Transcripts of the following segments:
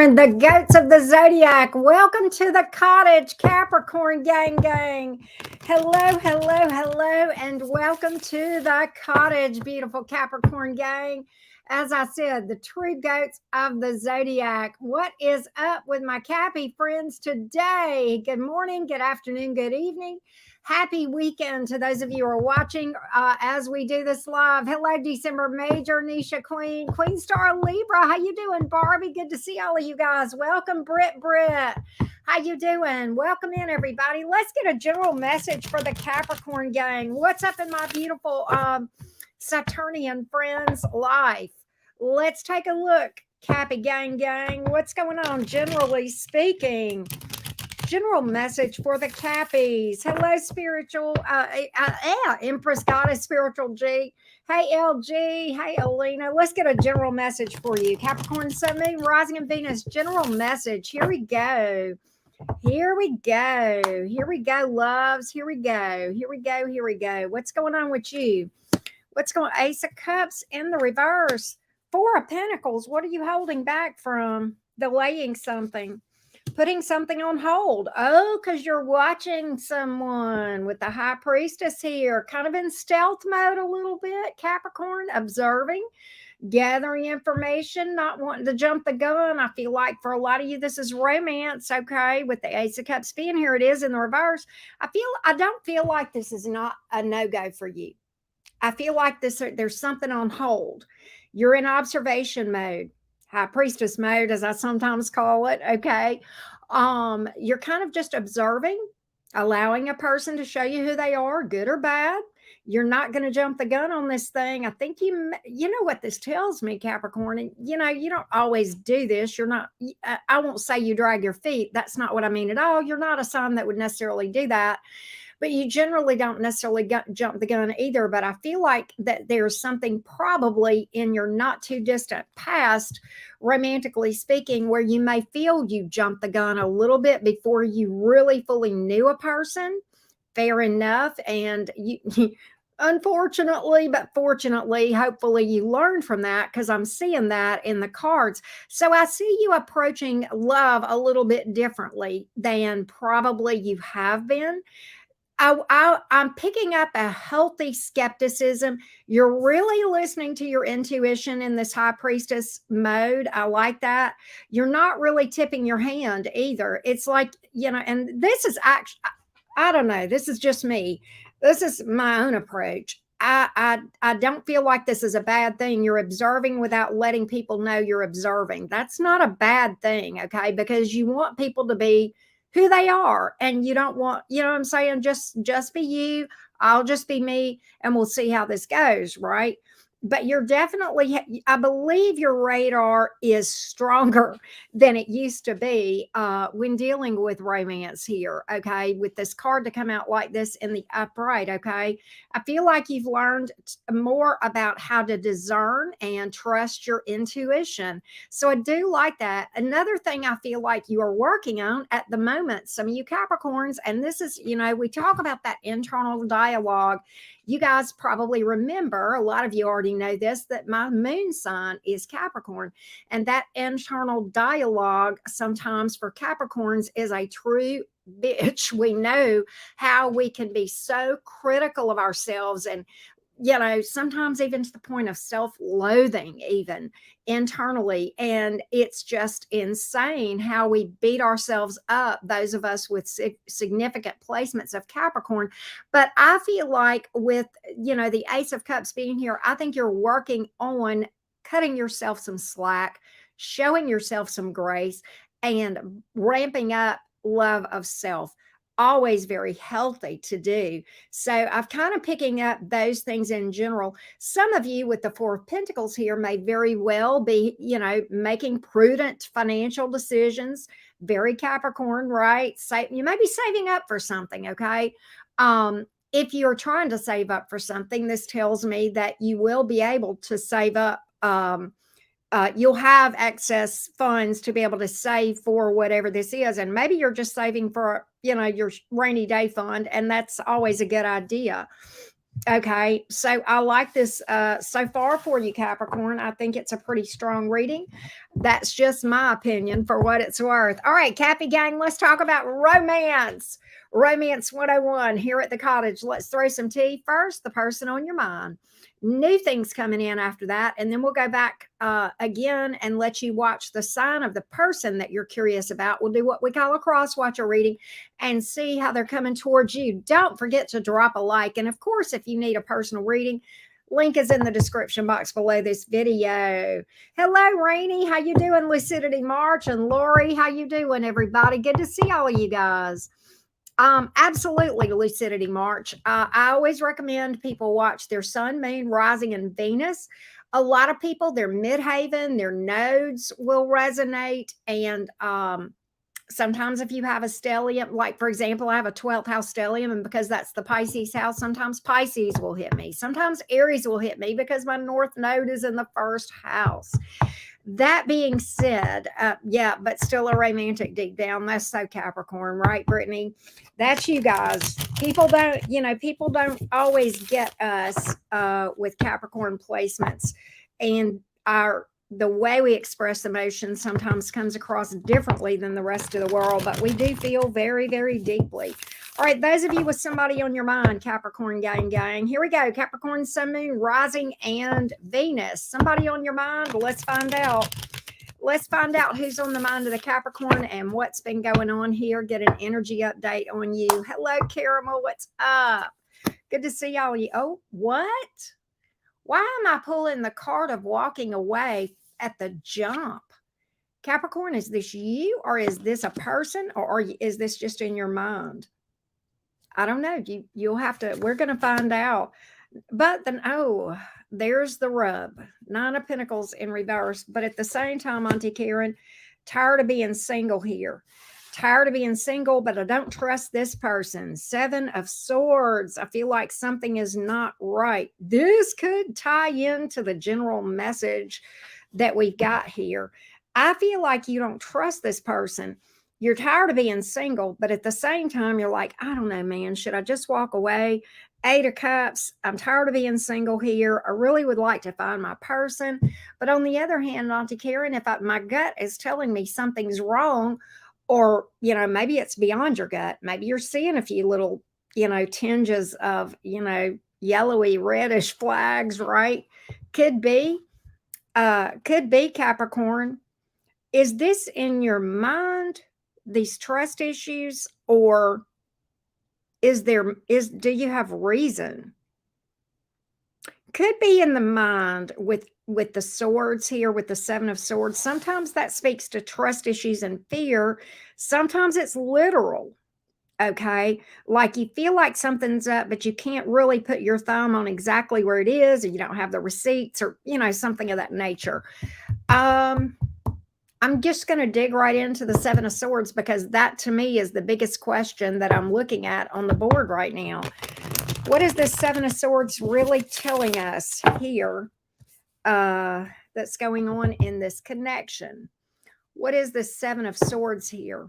Capricorn, the goats of the zodiac. Welcome to the cottage, Capricorn gang. Hello, and welcome to the cottage, beautiful Capricorn gang. As I said, the true goats of the zodiac. What is up with my Cappy friends today? Good morning, good afternoon, good evening. Happy weekend to those of you who are watching as we do this live. Hello, December Major, Nisha Queen Star Libra. How you doing, Barbie? Good to see all of you guys. Welcome, Britt. How you doing? Welcome in, everybody. Let's get a general message for the Capricorn gang. What's up in my beautiful Saturnian friends' life? Let's take a look, Cappy gang. What's going on, generally speaking? General message for the Cappies. Hello, spiritual Empress Goddess, Spiritual G. Hey, LG. Hey, Alina. Let's get a general message for you. Capricorn, Sun, Moon, Rising, and Venus. General message. Here we go, loves. Here we go. What's going on with you? What's going on? Ace of Cups in the reverse. Four of Pentacles. What are you holding back from? Delaying something. Putting something on hold. Oh, because you're watching someone with the High Priestess here, kind of in stealth mode a little bit, Capricorn, observing, gathering information, not wanting to jump the gun. I feel like for a lot of you, this is romance, okay, with the Ace of Cups being here, it is in the reverse. I don't feel like this is not a no-go for you. I feel like there's something on hold. You're in observation mode. High Priestess mode, as I sometimes call it. Okay. You're kind of just observing, allowing a person to show you who they are, good or bad. You're not going to jump the gun on this thing. I think you know what this tells me, Capricorn. And you don't always do this. You're not, I won't say you drag your feet. That's not what I mean at all. You're not a sign that would necessarily do that. But you generally don't necessarily jump the gun either. But I feel like that there's something probably in your not too distant past, romantically speaking, where you may feel you jumped the gun a little bit before you really fully knew a person. Fair enough. And you unfortunately, but fortunately, hopefully you learned from that, because I'm seeing that in the cards. So I see you approaching love a little bit differently than probably you have been. I'm picking up a healthy skepticism. You're really listening to your intuition in this High Priestess mode. I like that. You're not really tipping your hand either. It's like, and this is actually, I don't know, this is just me. This is my own approach. I don't feel like this is a bad thing. You're observing without letting people know you're observing. That's not a bad thing, okay? Because you want people to be who they are, and you don't want, what I'm saying, just be you, I'll just be me, and we'll see how this goes, right? But you're definitely, I believe your radar is stronger than it used to be when dealing with romance here, okay? With this card to come out like this in the upright, okay? I feel like you've learned more about how to discern and trust your intuition. So I do like that. Another thing I feel like you are working on at the moment, some of you Capricorns, and this is, we talk about that internal dialogue. You guys probably remember, a lot of you already know this, that my moon sign is Capricorn. And that internal dialogue sometimes for Capricorns is a true bitch. We know how we can be so critical of ourselves, and sometimes even to the point of self-loathing, even internally. And it's just insane how we beat ourselves up, those of us with significant placements of Capricorn. But I feel like with, the Ace of Cups being here, I think you're working on cutting yourself some slack, showing yourself some grace, and ramping up love of self. Always very healthy to do. So I'm kind of picking up those things in general. Some of you with the Four of Pentacles here may very well be, making prudent financial decisions. Very Capricorn, right? You may be saving up for something, okay? If you're trying to save up for something, this tells me that you will be able to save up. You'll have excess funds to be able to save for whatever this is. And maybe you're just saving for, your rainy day fund. And that's always a good idea. Okay, so I like this so far for you, Capricorn. I think it's a pretty strong reading. That's just my opinion for what it's worth. All right, Cappy Gang, let's talk about romance. Romance 101 here at the cottage. Let's throw some tea first, the person on your mind. New things coming in after that. And then we'll go back again and let you watch the sign of the person that you're curious about. We'll do what we call a cross watcher reading and see how they're coming towards you. Don't forget to drop a like. And of course, if you need a personal reading, link is in the description box below this video. Hello, Rainy. How you doing? Lucidity March and Lori. How you doing, everybody? Good to see all of you guys. Absolutely, Lucidity March. I always recommend people watch their sun, moon, rising, and Venus. A lot of people, their midhaven, their nodes will resonate. And sometimes if you have a stellium, like for example, I have a 12th house stellium, and because that's the Pisces house, sometimes Pisces will hit me. Sometimes Aries will hit me because my north node is in the first house. That being said, yeah, but still a romantic deep down. That's so Capricorn, right, Brittany? That's you guys. People don't always get us with Capricorn placements, and the way we express emotions sometimes comes across differently than the rest of the world, but we do feel very, very deeply. All right, those of you with somebody on your mind, Capricorn gang, here we go. Capricorn, Sun, Moon, Rising, and Venus. Somebody on your mind? Let's find out. Let's find out who's on the mind of the Capricorn and what's been going on here. Get an energy update on you. Hello, Caramel. What's up? Good to see all of you. Oh, what? Why am I pulling the card of walking away at the jump? Capricorn, is this you, or is this a person, or is this just in your mind? I don't know. You'll have to, we're going to find out. But then, oh, there's the rub. 9 of Pentacles in reverse. But at the same time, Auntie Karen, tired of being single here. Tired of being single, but I don't trust this person. 7 of Swords. I feel like something is not right. This could tie into the general message that we've got here. I feel like you don't trust this person. You're tired of being single, but at the same time, you're like, I don't know, man, should I just walk away? 8 of Cups. I'm tired of being single here. I really would like to find my person. But on the other hand, Auntie Karen, if my gut is telling me something's wrong, or, maybe it's beyond your gut. Maybe you're seeing a few little, tinges of, yellowy, reddish flags, right? Could be Capricorn. Is this in your mind, these trust issues, or do you have reason? Could be in the mind with the swords here, with the 7 of Swords. Sometimes that speaks to trust issues and fear. Sometimes it's literal. Okay. Like you feel like something's up, but you can't really put your thumb on exactly where it is, or you don't have the receipts, or, something of that nature. I'm just going to dig right into the 7 of Swords, because that to me is the biggest question that I'm looking at on the board right now. What is this 7 of Swords really telling us here that's going on in this connection? What is this 7 of Swords here?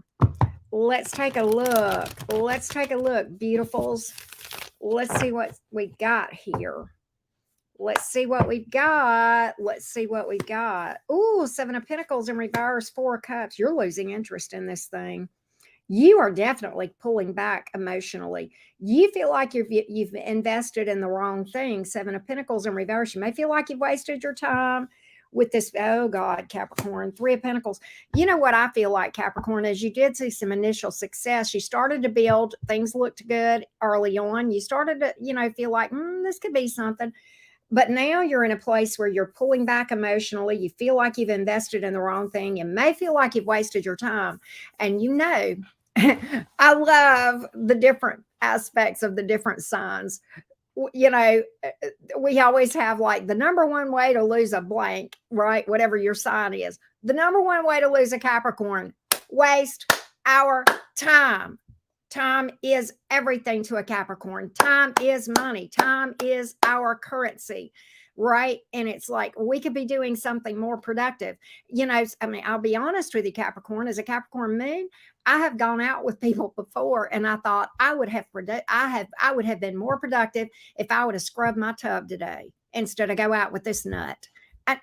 Let's take a look. Let's take a look, beautifuls. Let's see what we got here. Let's see what we've got. Let's see what we've got. Ooh, 7 of Pentacles in reverse, 4 of Cups. You're losing interest in this thing. You are definitely pulling back emotionally. You feel like you've invested in the wrong thing. 7 of Pentacles in reverse. You may feel like you've wasted your time with this. Oh God, Capricorn. 3 of Pentacles. You know what I feel like, Capricorn, is you did see some initial success. You started to build. Things looked good early on. You started to, feel like, this could be something. But now you're in a place where you're pulling back emotionally. You feel like you've invested in the wrong thing. You may feel like you've wasted your time. And I love the different aspects of the different signs. We always have like the number one way to lose a blank, right? Whatever your sign is. The number one way to lose a Capricorn: waste our time. Time is everything to a Capricorn. Time is money. Time is our currency. right? And it's like we could be doing something more productive. I mean, I'll be honest with you, Capricorn, as a Capricorn moon, I have gone out with people before and I thought I would have been more productive if I would have scrubbed my tub today instead of go out with this nut.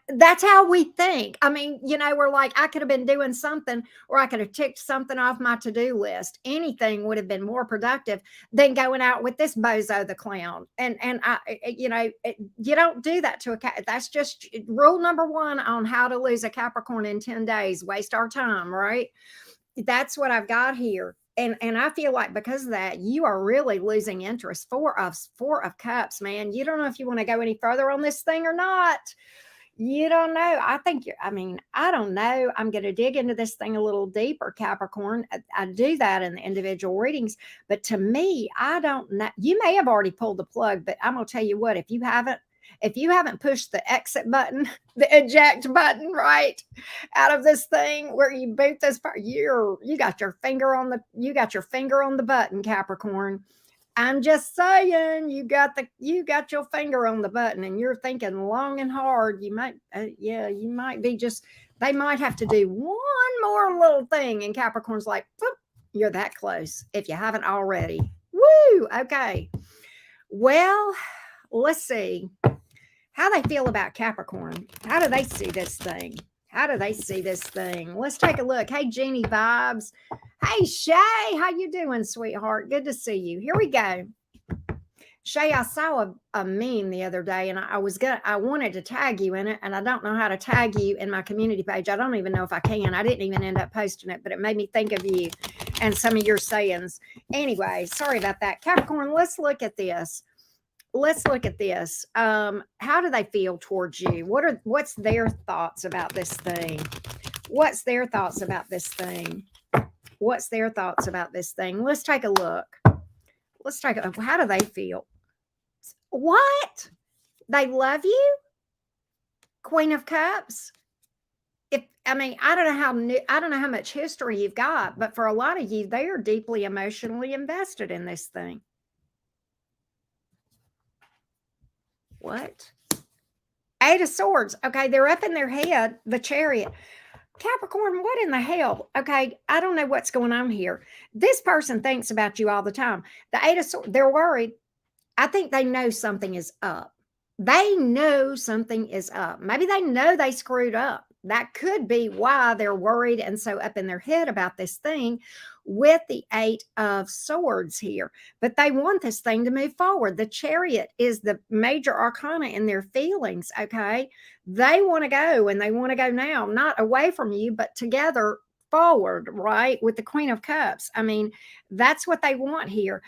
That's how we think. I mean, we're like, I could have been doing something, or I could have ticked something off my to-do list. Anything would have been more productive than going out with this bozo the clown. And you don't do that to a cat. That's just rule number one on how to lose a Capricorn in 10 days. Waste our time, right? That's what I've got here. And I feel like because of that, you are really losing interest. Four of cups, man. You don't know if you want to go any further on this thing or not. You don't know. I don't know. I'm going to dig into this thing a little deeper, Capricorn. I do that in the individual readings. But to me, I don't know. You may have already pulled the plug, but I'm going to tell you what, if you haven't pushed the exit button, the eject button, right, out of this thing where you boot this part, you got your finger on the button, Capricorn. I'm just saying, you got your finger on the button, and you're thinking long and hard. You might, you might be just. They might have to do one more little thing, and Capricorn's like, you're that close if you haven't already. Woo! Okay. Well, let's see how they feel about Capricorn. How do they see this thing? Let's take a look. Hey, Jeannie Vibes. Hey, Shay, how you doing, sweetheart? Good to see you. Here we go. Shay, I saw a meme the other day, and I wanted to tag you in it, and I don't know how to tag you in my community page. I don't even know if I can. I didn't even end up posting it, but it made me think of you and some of your sayings. Anyway, sorry about that. Capricorn, let's look at this. How do they feel towards you? What's their thoughts about this thing? Let's take a look. How do they feel? What? They love you? Queen of Cups? I don't know how much history you've got, but for a lot of you, they are deeply emotionally invested in this thing. What? Eight of Swords. Okay, they're up in their head, the Chariot. Capricorn, what in the hell? Okay, I don't know what's going on here. This person thinks about you all the time. The Eight of Swords, they're worried. I think they know something is up. Maybe they know they screwed up. That could be why they're worried and so up in their head about this thing with the Eight of Swords here. But they want this thing to move forward. The Chariot is the major arcana in their feelings, okay? They want to go, and they want to go now, not away from you, but together forward, right? With the Queen of Cups. I mean, that's what they want here.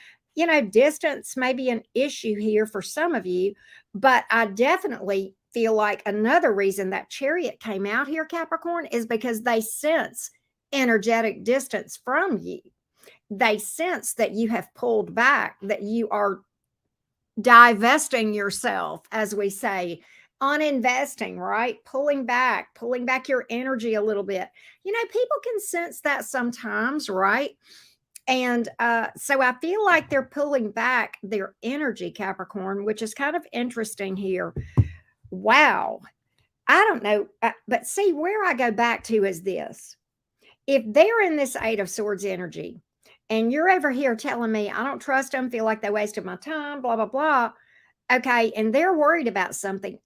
Distance may be an issue here for some of you, but I definitely feel like another reason that Chariot came out here, Capricorn, is because they sense energetic distance from you. They sense that you have pulled back, that you are divesting yourself, as we say, uninvesting, right? Pulling back your energy a little bit. People can sense that sometimes, right? And so I feel like they're pulling back their energy, Capricorn, which is kind of interesting here. Wow. I don't know. But see, where I go back to is this. If they're in this Eight of Swords energy, and you're over here telling me, I don't trust them, feel like they wasted my time, blah, blah, blah. Okay. And they're worried about something.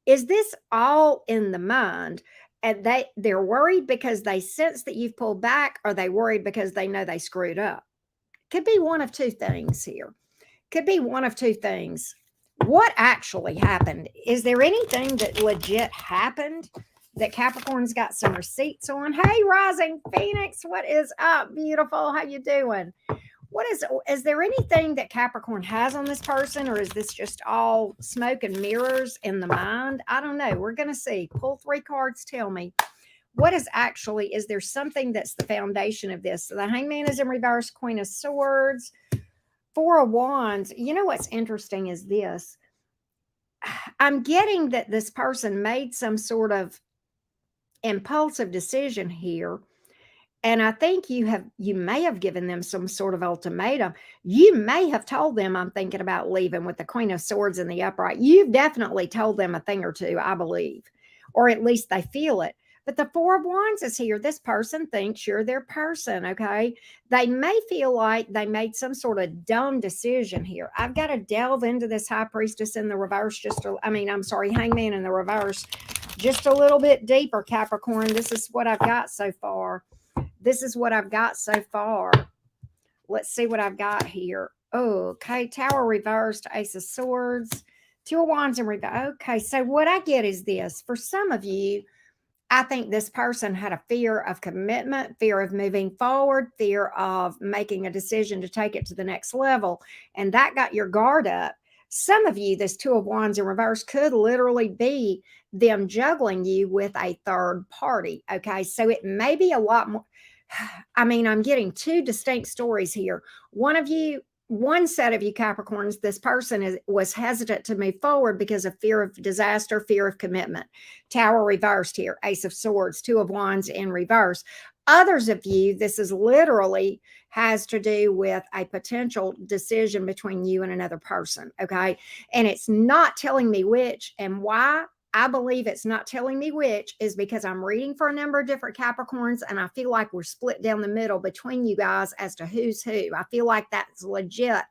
Is this all in the mind? And they're worried because they sense that you've pulled back, or they worried because they know they screwed up? Could be one of two things here. What actually happened? Is there anything that legit happened that Capricorn's got some receipts on? Hey, Rising Phoenix, what is up, beautiful? How you doing? Is there anything that Capricorn has on this person, or is this just all smoke and mirrors in the mind? I don't know. We're going to see. Pull 3 cards. Tell me. Is there something that's the foundation of this? So the Hangman is in reverse, Queen of Swords, 4 of Wands. What's interesting is this. I'm getting that this person made some sort of impulsive decision here. And I think you may have given them some sort of ultimatum. You may have told them, I'm thinking about leaving, with the Queen of Swords in the upright. You've definitely told them a thing or two, I believe, or at least they feel it. But the Four of Wands is here. This person thinks you're their person, okay? They may feel like they made some sort of dumb decision here. I've got to delve into this High Priestess in the reverse I'm sorry, Hangman in the reverse just a little bit deeper, Capricorn. This is what I've got so far. This is what I've got so far. Let's see what I've got here. Oh, okay. Tower reversed, Ace of Swords, Two of Wands in reverse. Okay, so what I get is this. For some of you, I think this person had a fear of commitment, fear of moving forward, fear of making a decision to take it to the next level, and that got your guard up. Some of you, this Two of Wands in reverse could literally be them juggling you with a third party. Okay, so it may be a lot more. I mean, I'm getting two distinct stories here. One set of you Capricorns, this person was hesitant to move forward because of fear of disaster, fear of commitment. Tower reversed here, Ace of Swords, Two of Wands in reverse. Others of you, this is literally has to do with a potential decision between you and another person, okay? And it's not telling me which and why. I believe it's not telling me which is because I'm reading for a number of different Capricorns, and I feel like we're split down the middle between you guys as to who's who. I feel like that's legit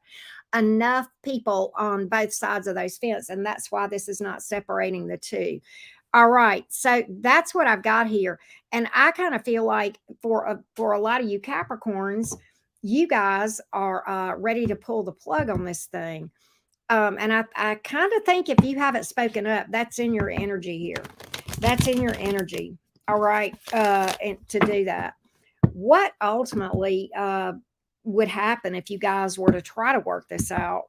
enough people on both sides of those fence, and that's why this is not separating the two. All right, so that's what I've got here, and I kind of feel like for a lot of you Capricorns, you guys are ready to pull the plug on this thing. And I kind of think if you haven't spoken up, that's in your energy here. That's in your energy. All right. And to do that, what ultimately would happen if you guys were to try to work this out?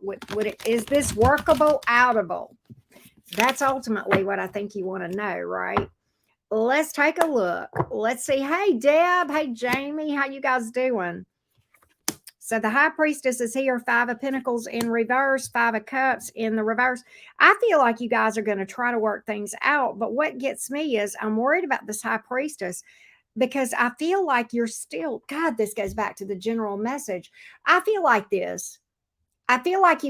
Is this workable, outable? That's ultimately what I think you want to know, right? Let's take a look. Let's see. Hey, Deb. Hey, Jamie. How you guys doing? So the High Priestess is here, Five of Pentacles in reverse, Five of Cups in the reverse. I feel like you guys are going to try to work things out, but what gets me is I'm worried about this High Priestess because I feel like you're still, God, this goes back to the general message. I feel like this. I feel like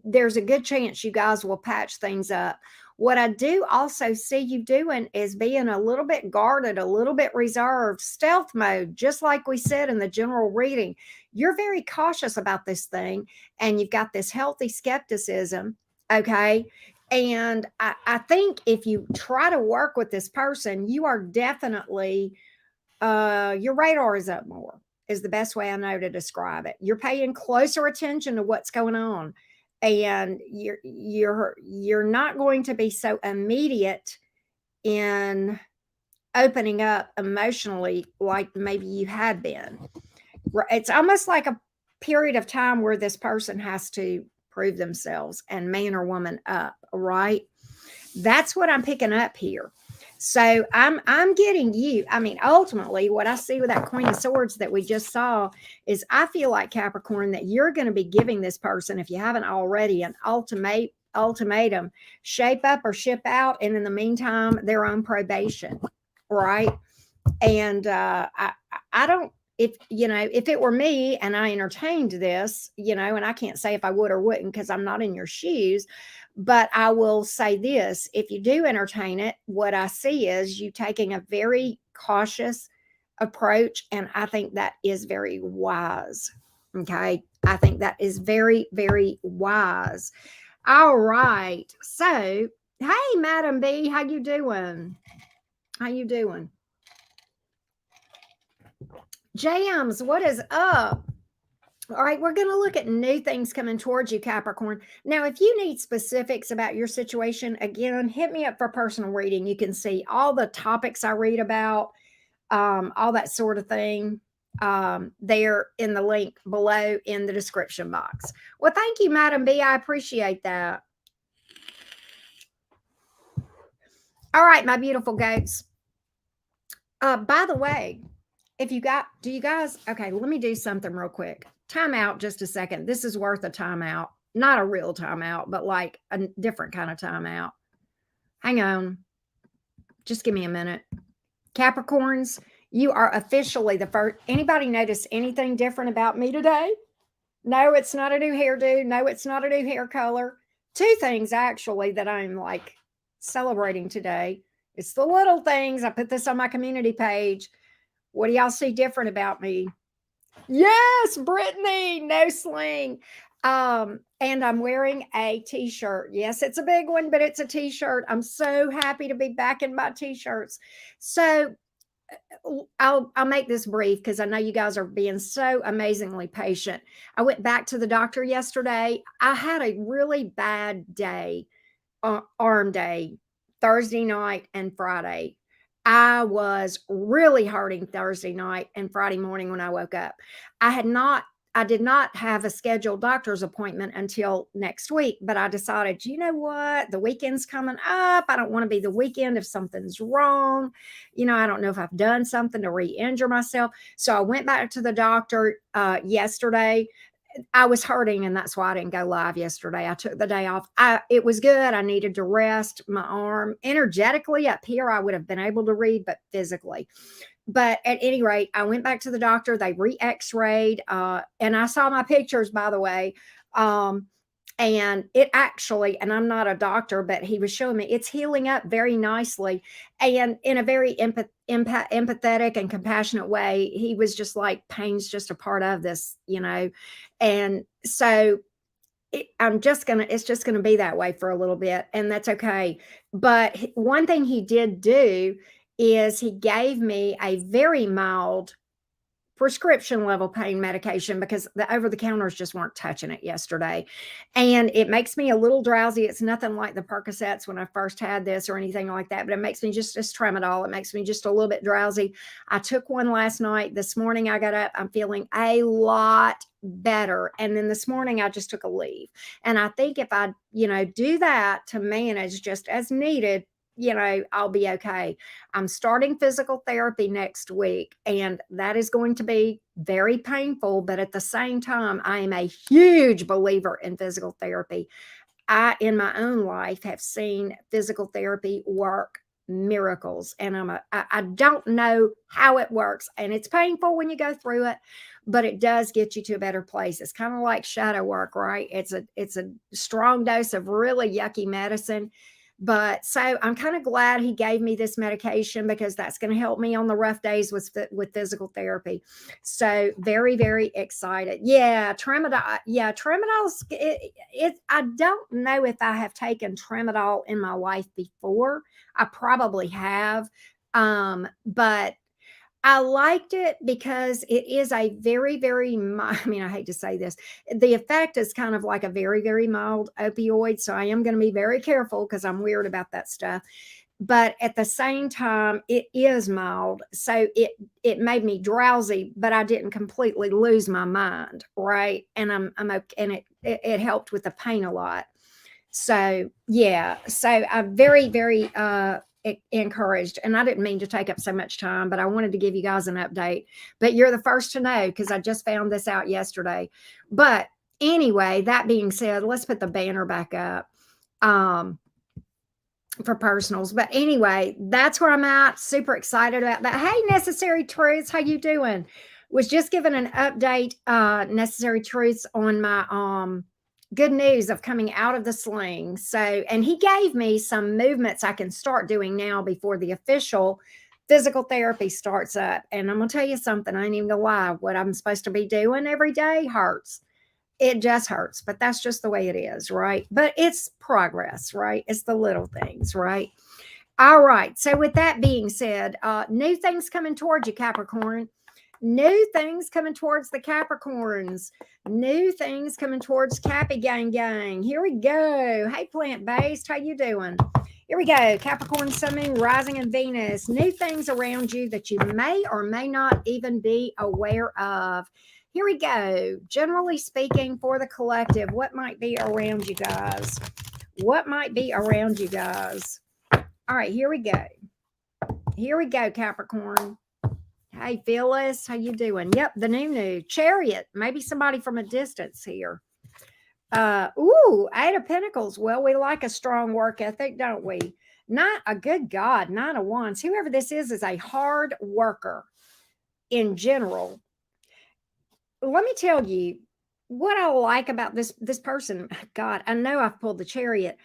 there's a good chance you guys will patch things up. What I do also see you doing is being a little bit guarded, a little bit reserved, stealth mode, just like we said in the general reading. You're very cautious about this thing, and you've got this healthy skepticism. Okay. And I think if you try to work with this person, you are definitely, your radar is up more, is the best way I know to describe it. You're paying closer attention to what's going on, and you're not going to be so immediate in opening up emotionally like maybe you had been. It's almost like a period of time where this person has to prove themselves and man or woman up, right? That's what I'm picking up here. So I'm getting you. I mean, ultimately, what I see with that Queen of Swords that we just saw is I feel like, Capricorn, that you're going to be giving this person, if you haven't already, an ultimatum: shape up or ship out, and in the meantime, they're on probation, right? And I don't. If it were me and I entertained this, and I can't say if I would or wouldn't because I'm not in your shoes, but I will say this: if you do entertain it, what I see is you taking a very cautious approach, and I think that is very wise. Okay, I think that is very, very wise. All right, so hey, Madam B, how you doing? How you doing? Jams, what is up? All right, we're going to look at new things coming towards you, Capricorn. Now, if you need specifics about your situation, again, hit me up for personal reading. You can see all the topics I read about, all that sort of thing, there in the link below in the description box. Well, thank you, Madam B. I appreciate that. All right, my beautiful goats. By the way, do you guys, okay, let me do something real quick. Time out just a second. This is worth a timeout. Not a real timeout, but like a different kind of timeout. Hang on. Just give me a minute. Capricorns, You are officially the first. Anybody notice anything different about me today? No, it's not a new hairdo. No, it's not a new hair color. Two things actually that I'm like celebrating today. It's the little things. I put this on my community page. What do y'all see different about me? Yes, Brittany, no sling. And I'm wearing a t-shirt. Yes, it's a big one, but it's a t-shirt. I'm so happy to be back in my t-shirts. So I'll make this brief because I know you guys are being so amazingly patient. I went back to the doctor yesterday. I had a really bad day, arm day, Thursday night and Friday. I was really hurting Thursday night and Friday morning when I woke up. I did not have a scheduled doctor's appointment until next week, but I decided, you know what? The weekend's coming up. I don't want to be the weekend if something's wrong. I don't know if I've done something to re-injure myself. So I went back to the doctor yesterday. I was hurting, and that's why I didn't go live yesterday. I took the day off. It was good. I needed to rest my arm. Energetically up here, I would have been able to read, but physically. But at any rate, I went back to the doctor. They re-x-rayed, and I saw my pictures, by the way. And it actually, and I'm not a doctor, but he was showing me it's healing up very nicely and in a very empathetic and compassionate way. He was just like, pain's just a part of this, and so it's just gonna be that way for a little bit, and that's okay. But one thing he did do is he gave me a very mild prescription level pain medication because the over the counters just weren't touching it yesterday. And it makes me a little drowsy. It's nothing like the Percocets when I first had this or anything like that, but it makes me just as tramadol. It makes me just a little bit drowsy. I took one last night. This morning I got up, I'm feeling a lot better. And then this morning I just took a leave. And I think if I, do that to manage just as needed, I'll be okay. I'm starting physical therapy next week, and that is going to be very painful. But at the same time, I am a huge believer in physical therapy. I, in my own life, have seen physical therapy work miracles, and I don't know how it works, and it's painful when you go through it, but it does get you to a better place. It's kind of like shadow work, right? It's a strong dose of really yucky medicine. But so I'm kind of glad he gave me this medication because that's going to help me on the rough days with physical therapy. So very, very excited. Yeah, tramadol. Yeah, tramadol's I don't know if I have taken tramadol in my life before. I probably have. But I liked it because it is a very, very, I hate to say this. The effect is kind of like a very, very mild opioid. So I am going to be very careful because I'm weird about that stuff. But at the same time, it is mild. So it made me drowsy, but I didn't completely lose my mind. Right. And I'm okay. And it helped with the pain a lot. So yeah. So I'm very, very, encouraged, and I didn't mean to take up so much time, but I wanted to give you guys an update. But you're the first to know because I just found this out yesterday. But anyway, that being said, let's put the banner back up for personals. But anyway, that's where I'm at. Super excited about that. Hey, Necessary Truths, how you doing? Was just given an update, Necessary Truths, on my good news of coming out of the sling. So, and he gave me some movements I can start doing now before the official physical therapy starts up. And I'm going to tell you something, I ain't even going to lie. What I'm supposed to be doing every day hurts. It just hurts, but that's just the way it is, right? But it's progress, right? It's the little things, right? All right. So with that being said, new things coming towards you, Capricorn. New things coming towards the Capricorns. New things coming towards Cappy Gang. Here we go. Hey, plant-based, how you doing? Here we go. Capricorn, Sun, Moon, Rising, and Venus. New things around you that you may or may not even be aware of. Here we go. Generally speaking, for the collective, what might be around you guys? What might be around you guys? All right, here we go. Here we go, Capricorn. Hey, Phyllis, how you doing? Yep, the new Chariot. Maybe somebody from a distance here. Eight of Pentacles. Well, we like a strong work ethic, don't we? Not a good God, Nine of Wands. Whoever this is a hard worker in general. Let me tell you what I like about this person. God, I know I've pulled the Chariot,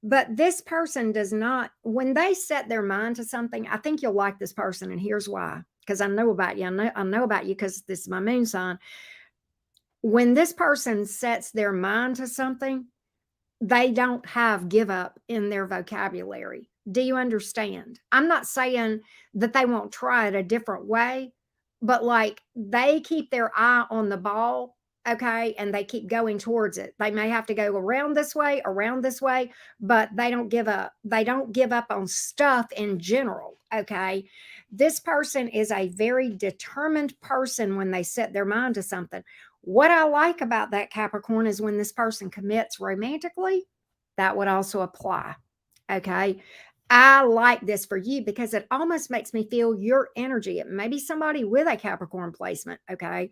but this person does not, when they set their mind to something, I think you'll like this person, and here's why. Because I know about you. I know about you because this is my moon sign. When this person sets their mind to something, they don't have give up in their vocabulary. Do you understand? I'm not saying that they won't try it a different way, but like they keep their eye on the ball, okay, and they keep going towards it. They may have to go around this way, but they don't give up. They don't give up on stuff in general, okay? This person is a very determined person when they set their mind to something. What I like about that, Capricorn, is when this person commits romantically, that would also apply. Okay. I like this for you because it almost makes me feel your energy. It may be somebody with a Capricorn placement. Okay.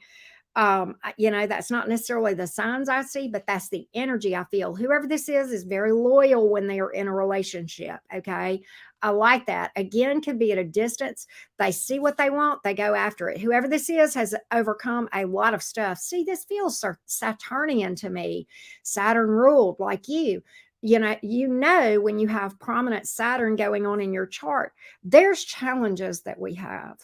That's not necessarily the signs I see, but that's the energy I feel. Whoever this is very loyal when they are in a relationship. Okay. I like that. Again, could be at a distance. They see what they want, they go after it. Whoever this is has overcome a lot of stuff. See, this feels Saturnian to me. Saturn ruled like you. When you have prominent Saturn going on in your chart, there's challenges that we have.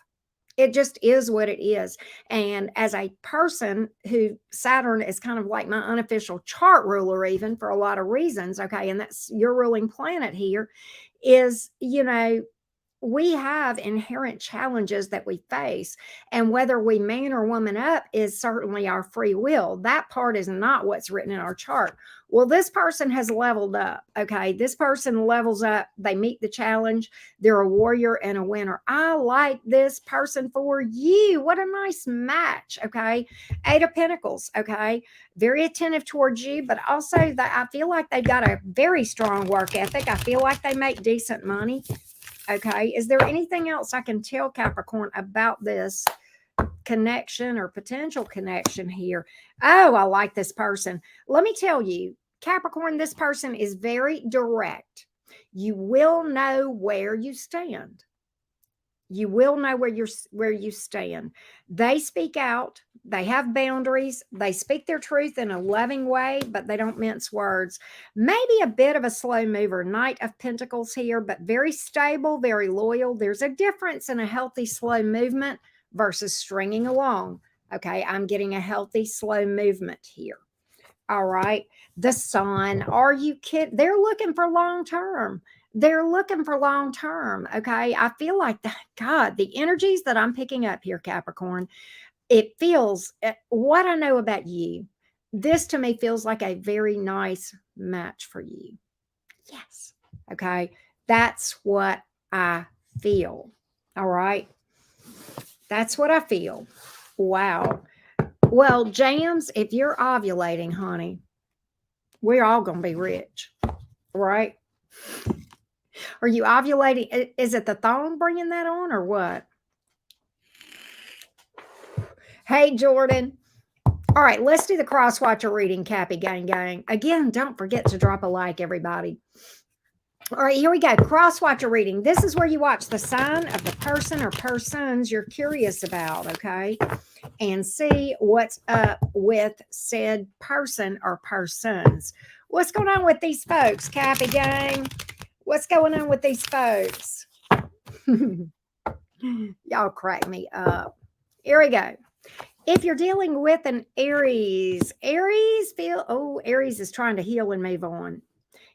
It just is what it is. And as a person who Saturn is kind of like my unofficial chart ruler, even for a lot of reasons, okay, and that's your ruling planet here, is, we have inherent challenges that we face. And whether we man or woman up is certainly our free will. That part is not what's written in our chart. Well, this person has leveled up. Okay. This person levels up. They meet the challenge. They're a warrior and a winner. I like this person for you. What a nice match. Okay. Eight of Pentacles. Okay. Very attentive towards you, but also I feel like they've got a very strong work ethic. I feel like they make decent money. Okay. Is there anything else I can tell Capricorn about this connection or potential connection here? Oh, I like this person. Let me tell you, Capricorn, this person is very direct. You will know where you stand. You will know where you stand. They speak out. They have boundaries. They speak their truth in a loving way, but they don't mince words. Maybe a bit of a slow mover. Knight of Pentacles here, but very stable, very loyal. There's a difference in a healthy slow movement versus stringing along. Okay, I'm getting a healthy slow movement here. All right. The Sun. Are you kidding? They're looking for long term. They're looking for long term. Okay. I feel like God, the energies that I'm picking up here, Capricorn, it feels what I know about you. This to me feels like a very nice match for you. Yes. Okay. That's what I feel. All right. That's what I feel. Wow. Well, Jams, if you're ovulating, honey, we're all going to be rich, right? Are you ovulating? Is it the thong bringing that on or what? Hey, Jordan. All right, let's do the cross-watcher reading, Cappy gang. Again, don't forget to drop a like, everybody. All right, here we go. Cross-watcher reading. This is where you watch the sign of the person or persons you're curious about, okay? And see what's up with said person or persons. What's going on with these folks, Cappy gang? What's going on with these folks? Y'all crack me up. Here we go. If you're dealing with an Aries is trying to heal and move on.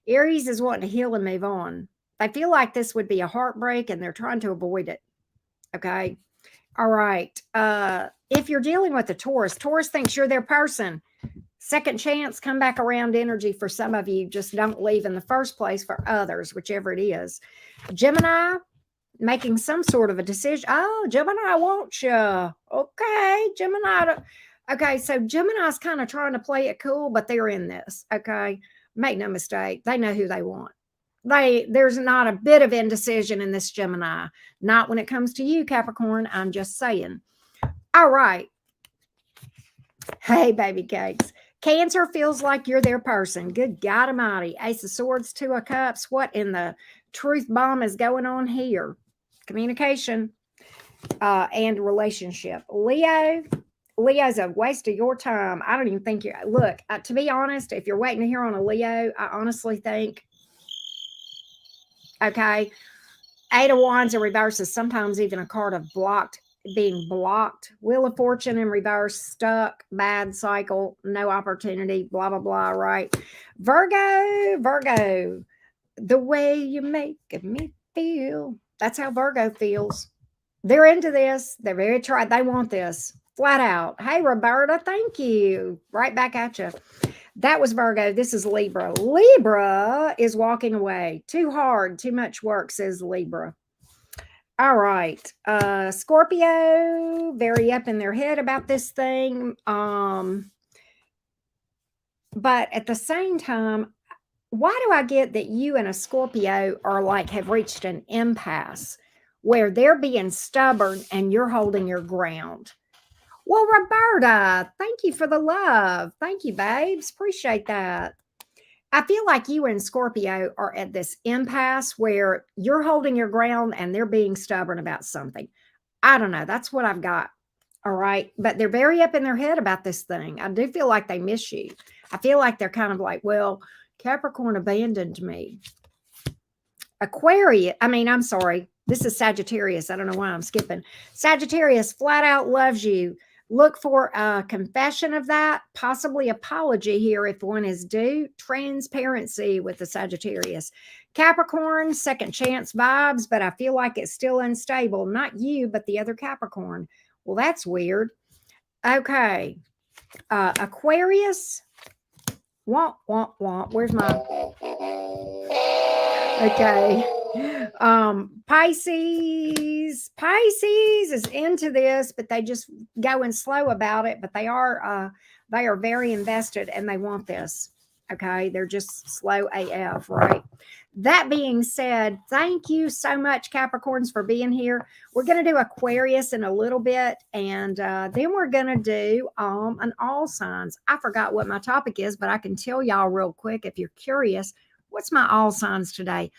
Aries is wanting to heal and move on. They feel like this would be a heartbreak and they're trying to avoid it. Okay. All right. If you're dealing with a Taurus thinks you're their person. Second chance, come back around energy for some of you. Just don't leave in the first place for others, whichever it is. Gemini, making some sort of a decision. Oh, Gemini wants you. Okay, Gemini. Okay, so Gemini's kind of trying to play it cool, but they're in this. Okay, make no mistake. They know who they want. There's not a bit of indecision in this Gemini. Not when it comes to you, Capricorn. I'm just saying. All right. Hey, baby cakes. Cancer feels like you're their person. Good God Almighty. Ace of Swords, Two of Cups. What in the truth bomb is going on here? Communication and relationship. Leo's a waste of your time. I don't even think you're. Look, to be honest, if you're waiting to hear on a Leo, I honestly think, okay, Eight of Wands in reverse is sometimes even a card of being blocked. Wheel of Fortune in reverse, stuck, bad cycle, no opportunity, blah, blah, blah, right? Virgo, the way you make me feel. That's how Virgo feels. They're into this. They're very tried. They want this flat out. Hey, Roberta, thank you. Right back at you. That was Virgo. This is Libra. Libra is walking away. Too hard, too much work, says Libra. All right. Scorpio, very up in their head about this thing. But at the same time, why do I get that you and a Scorpio are like have reached an impasse where they're being stubborn and you're holding your ground? Well, Roberta, thank you for the love. Thank you, babes. Appreciate that. I feel like you and Scorpio are at this impasse where you're holding your ground and they're being stubborn about something. I don't know. That's what I've got. All right. But they're very up in their head about this thing. I do feel like they miss you. I feel like they're kind of like, well, Capricorn abandoned me. Aquarius, I'm sorry. This is Sagittarius. I don't know why I'm skipping. Sagittarius flat out loves you. Look for a confession of that, possibly apology here if one is due. Transparency with the Sagittarius. Capricorn, second chance vibes, but I feel like it's still unstable. Not you, but the other Capricorn. Well, that's weird. Okay. Aquarius. Womp, womp, womp. Where's my... Okay. Pisces is into this, but they just going slow about it, but they are very invested and they want this. Okay. They're just slow AF, right? That being said, thank you so much, Capricorns, for being here. We're going to do Aquarius in a little bit, and then we're going to do an all signs. I forgot what my topic is, but I can tell y'all real quick if you're curious. What's my all signs today?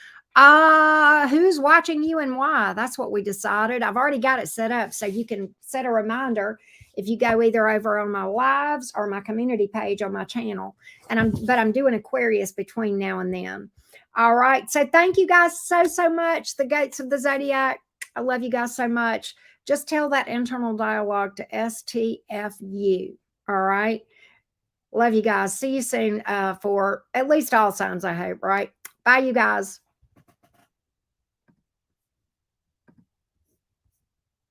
Who's watching you and why? That's what we decided. I've already got it set up, so you can set a reminder if you go either over on my lives or my community page on my channel. But I'm doing Aquarius between now and then. All right. So thank you guys so much. The Gates of the Zodiac. I love you guys so much. Just tell that internal dialogue to STFU. All right. Love you guys. See you soon for at least all signs, I hope, right? Bye, you guys.